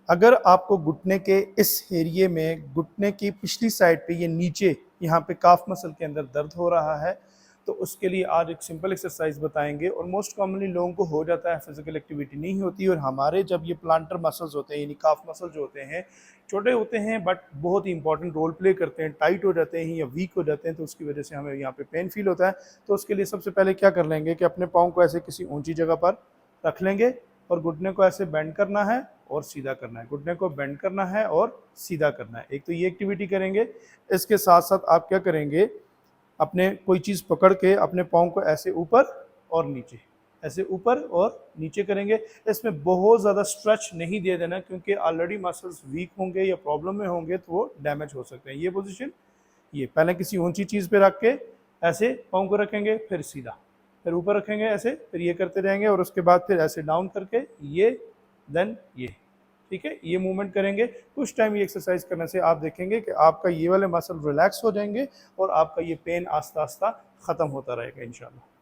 अगर आपको घुटने के इस एरिए में, घुटने की पिछली साइड पे, ये नीचे यहाँ पे काफ मसल के अंदर दर्द हो रहा है, तो उसके लिए आज एक सिंपल एक्सरसाइज बताएंगे। और मोस्ट कॉमनली लोगों को हो जाता है, फिजिकल एक्टिविटी नहीं होती। और हमारे जब ये प्लांटर मसल्स होते हैं, यानी काफ मसल जो होते हैं, छोटे होते हैं बट बहुत ही इंपॉर्टेंट रोल प्ले करते हैं, टाइट हो जाते हैं या वीक हो जाते हैं, तो उसकी वजह से हमें यहाँ पे पेन फील होता है। तो उसके लिए सबसे पहले क्या कर लेंगे कि अपने पाँव को ऐसे किसी ऊंची जगह पर रख लेंगे और घुटने को ऐसे बेंड करना है और सीधा करना है, घुटने को बेंड करना है और सीधा करना है। एक तो ये एक्टिविटी करेंगे। इसके साथ साथ आप क्या करेंगे, अपने कोई चीज़ पकड़ के अपने पाँव को ऐसे ऊपर और नीचे, ऐसे ऊपर और नीचे करेंगे। इसमें बहुत ज़्यादा स्ट्रेच नहीं दे देना, क्योंकि ऑलरेडी मसल्स वीक होंगे या प्रॉब्लम में होंगे तो वो डैमेज हो सकते हैं। ये पोजीशन, ये पहले किसी ऊंची चीज़ पे रख के ऐसे पाँव को रखेंगे, फिर सीधा, फिर ऊपर रखेंगे ऐसे, फिर ये करते रहेंगे और उसके बाद फिर ऐसे डाउन करके ये, देन ये। ठीक है, ये मूवमेंट करेंगे कुछ टाइम। ये एक्सरसाइज करने से आप देखेंगे कि आपका ये वाले मसल रिलैक्स हो जाएंगे और आपका ये पेन आस्ता आस्ता ख़त्म होता रहेगा इंशाल्लाह।